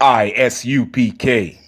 ISUPK.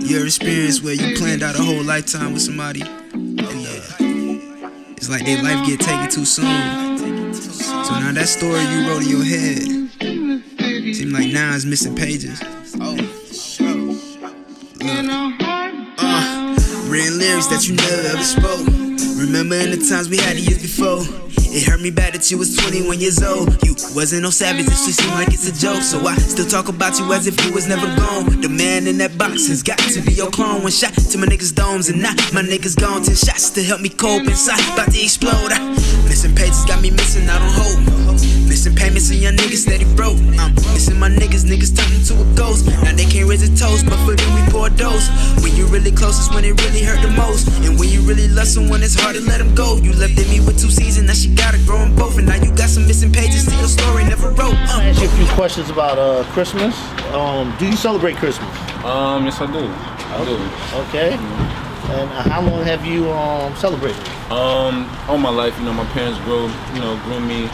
Your experience where you planned out a whole lifetime with somebody, it's like their life get taken too soon. So now that story you wrote in your head seem like now it's missing pages. Written lyrics that you never ever spoke. Remembering the times we had to use before. It hurt me bad that you was 21 years old. You wasn't no savage, it just seemed like it's a joke. So I still talk about you as if you was never gone. The man in that box has got to be your clone. One shot to my niggas' domes and now my niggas gone. 10 shots to help me cope inside, about to explode. Missing pages got me missing out on hope. Missing payments and young niggas steady broke. I'm missing my niggas turned into a ghost. Now they can't raise a toast, but for them we pour a dose. When you really close is when it really hurt the most. And when you really love someone, it's hard to let them go. You left me with 2 seasons, now she got it growing both. And now you got some missing pages to your story never wrote. I ask you a few questions about Christmas. Do you celebrate Christmas? Yes, I do. I do. Okay. And how long have you celebrated? All my life, my parents grew me,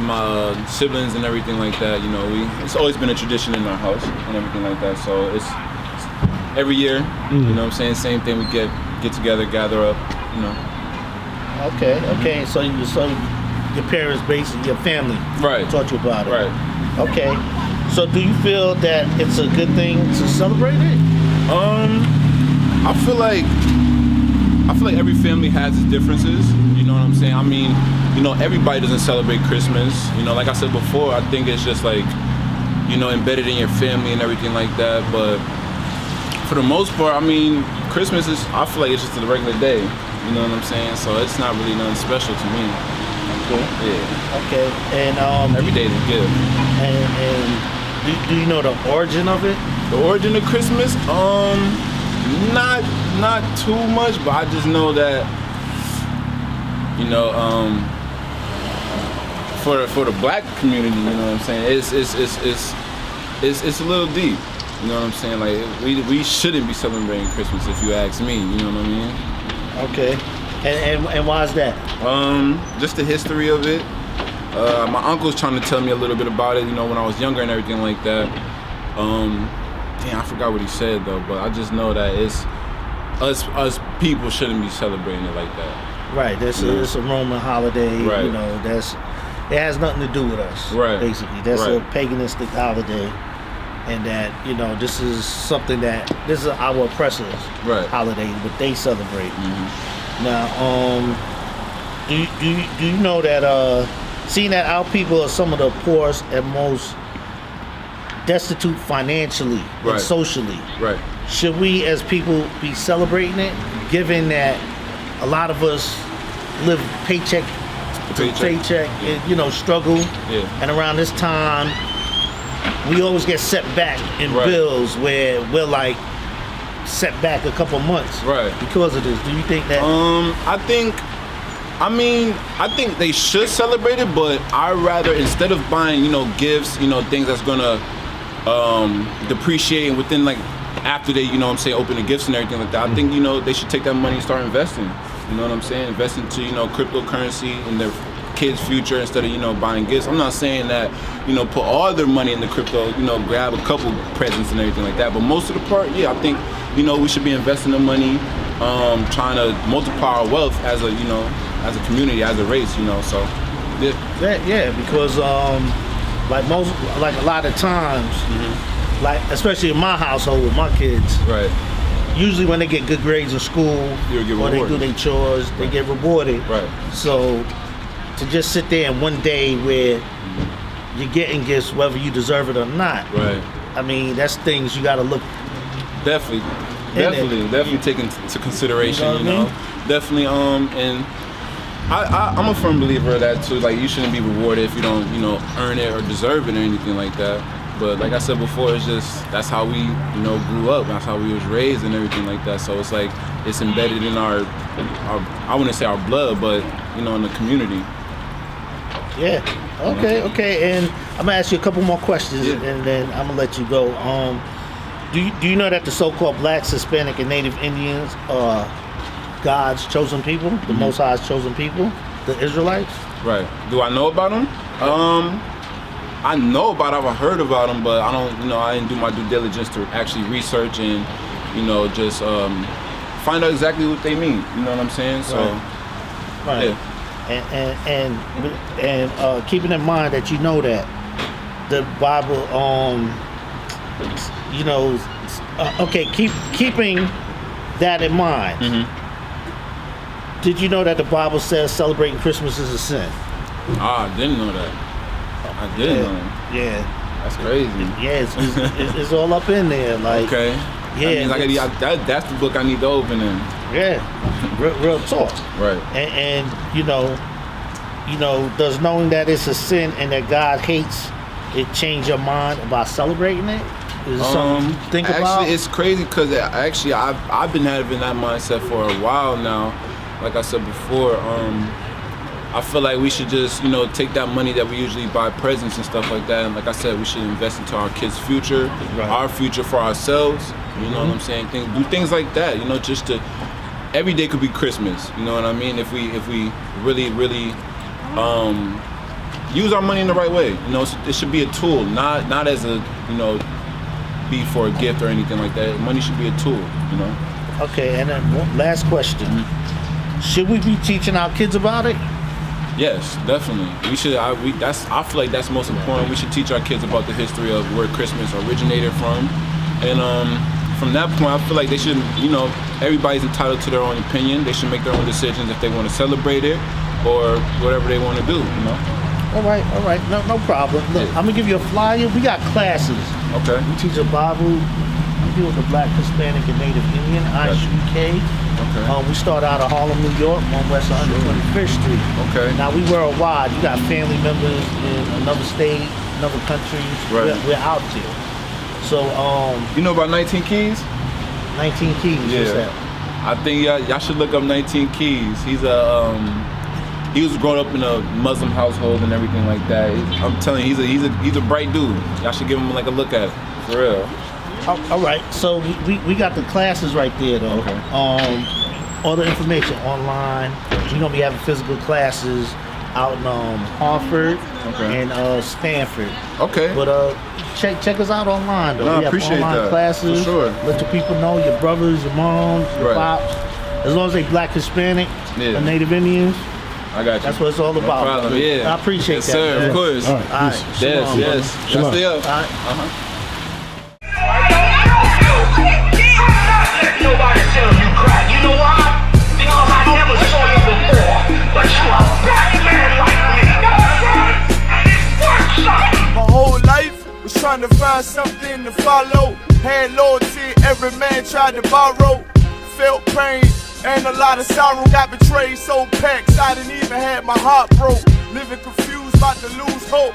my siblings and everything like that. It's always been a tradition in our house and everything like that. So it's every year, what I'm saying, same thing. We get together, gather up, Okay. So your parents, basically your family, taught you about it. Right. Okay. So do you feel that it's a good thing to celebrate it? I feel like every family has its differences. You know what I'm saying? I mean, everybody doesn't celebrate Christmas. Like I said before, I think it's just like, embedded in your family and everything like that. But for the most part, I mean, Christmas I feel like it's just a regular day. You know what I'm saying? So it's not really nothing special to me. Okay. Yeah. Okay. And every day is a gift. And do you know the origin of it? The origin of Christmas? Not too much, but I just know that for the black community, you know what I'm saying, it's a little deep. You know what I'm saying? Like we shouldn't be celebrating Christmas if you ask me. You know what I mean? Okay. And why is that? Just the history of it. My uncle's trying to tell me a little bit about it. When I was younger and everything like that. I forgot what he said though, but I just know that it's us people shouldn't be celebrating it like that. Right. It's a Roman holiday. Right. It has nothing to do with us. Right. Basically, that's a paganistic holiday, and that this is something this is our oppressors' holiday, what they celebrate. Mm-hmm. Now, do you know that seeing that our people are some of the poorest and most destitute financially and socially, should we as people be celebrating it, given that a lot of us live paycheck to paycheck and struggle, and around this time we always get set back in bills where we're like set back a couple months because of this? Do you think that? I think they should celebrate it, but I'd rather, instead of buying gifts, things that's gonna depreciate within, like, after they open the gifts and everything like that, I think they should take that money and start investing. You know what I'm saying? Invest into cryptocurrency in their kids' future instead of buying gifts. I'm not saying that put all their money in the crypto, grab a couple presents and everything like that, but most of the part, I think we should be investing the money trying to multiply our wealth as a, you know, as a community, as a race, you know. So yeah, because like a lot of times, like especially in my household with my kids, right. Usually when they get good grades in school or they do their chores, they get rewarded. Right. So to just sit there in one day where you're getting gifts whether you deserve it or not. Right. I mean, that's things you got to look. Definitely take into consideration. You know, definitely. And I'm a firm believer of that too. Like, you shouldn't be rewarded if you don't, you know, earn it or deserve it or anything like that. But like I said before, it's just that's how we, you know, grew up. That's how we was raised and everything like that. So it's like it's embedded in our I wouldn't say our blood, but you know, in the community. Yeah. Okay. And I'm gonna ask you a couple more questions, and then I'm gonna let you go. Do you know that the so-called Blacks, Hispanic, and Native Indians are God's chosen people, the Most High's chosen people, the Israelites? Right. Do I know about them? I know about them. I've heard about them, but I don't. You know, I didn't do my due diligence to actually research and, you know, just find out exactly what they mean. You know what I'm saying? So, right. Yeah. And keeping in mind that you know that the Bible, you know, keeping that in mind. Did you know that the Bible says celebrating Christmas is a sin? I didn't know that. I didn't know. Yeah. That's crazy. Yeah, it's all up in there. Like, okay. Yeah. That means that's the book I need to open in. Yeah. Real talk. Right. And you know, does knowing that it's a sin and that God hates it change your mind about celebrating it? Is it something you think about? Actually, it's crazy because I've been having that mindset for a while now. Like I said before, I feel like we should just, you know, take that money that we usually buy presents and stuff like that, and like I said, we should invest into our kids' future, our future for ourselves. You know what I'm saying? Do things like that. You know, just to every day could be Christmas. You know what I mean? If we really use our money in the right way. You know, it should be a tool, not as a, you know, be for a gift or anything like that. Money should be a tool. You know. Okay, and then one last question. Should we be teaching our kids about it? Yes, definitely. We should. I feel like that's most important. We should teach our kids about the history of where Christmas originated from, and from that point, I feel like they should. You know, everybody's entitled to their own opinion. They should make their own decisions if they want to celebrate it or whatever they want to do. You know. All right. No problem. Look, I'm gonna give you a flyer. We got classes. Okay. We teach the Bible. We deal with the Black, Hispanic, and Native Indian, ISUPK. Okay. We start out of Harlem, New York, on West 125th Street. Okay. Now we worldwide. You got family members in another state, another country. Right. We're out there. So you know about 19 Keys? 19 Keys. Yeah. What's that? I think y'all should look up 19 Keys. He was grown up in a Muslim household and everything like that. I'm telling you, he's a bright dude. Y'all should give him like a look at it, for real. All right, so we got the classes right there though. Okay. All the information online. We're gonna be having physical classes out in Hartford and Stanford. Okay. But check us out online though. No, we I appreciate have online that. classes. For sure. Let your people know, your brothers, your moms, your pops. As long as they Black, Hispanic, or Native Indians. I got you. That's what it's all about. No problem. Yeah. I appreciate yes, that. Sir, Man. of course. All right. Yes. Y'all stay up. All right. Nobody tell you crack. You know why? Because I never saw you before. But you a black man like me. And it works, son. My whole life was trying to find something to follow. Had loyalty, every man tried to borrow. Felt pain and a lot of sorrow. Got betrayed, sold packs. I didn't even have my heart broke. Living confused, about to lose hope.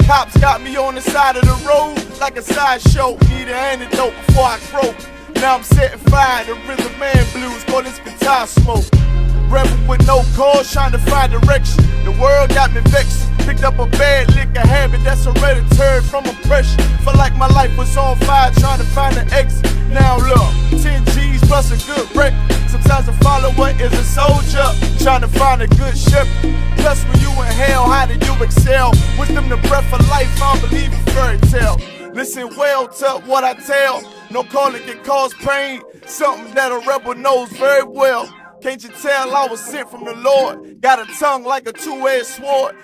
Cops got me on the side of the road like a sideshow. Need an antidote before I croak. Now I'm setting fire to rhythm man blues, call this guitar smoke. Rebel with no cause, trying to find direction. The world got me vexed. Picked up a bad liquor habit that's hereditary from oppression. Felt like my life was on fire, trying to find an exit. Now look, 10 G's plus a good wreck. Sometimes a follower is a soldier, trying to find a good shepherd. Plus when you in hell, how do you excel? Wisdom the breath of life, I don't believe in fairy tale. Listen well to what I tell. No calling can cause pain. something that a rebel knows very well. Can't you tell I was sent from the Lord? Got a tongue like a two-edged sword.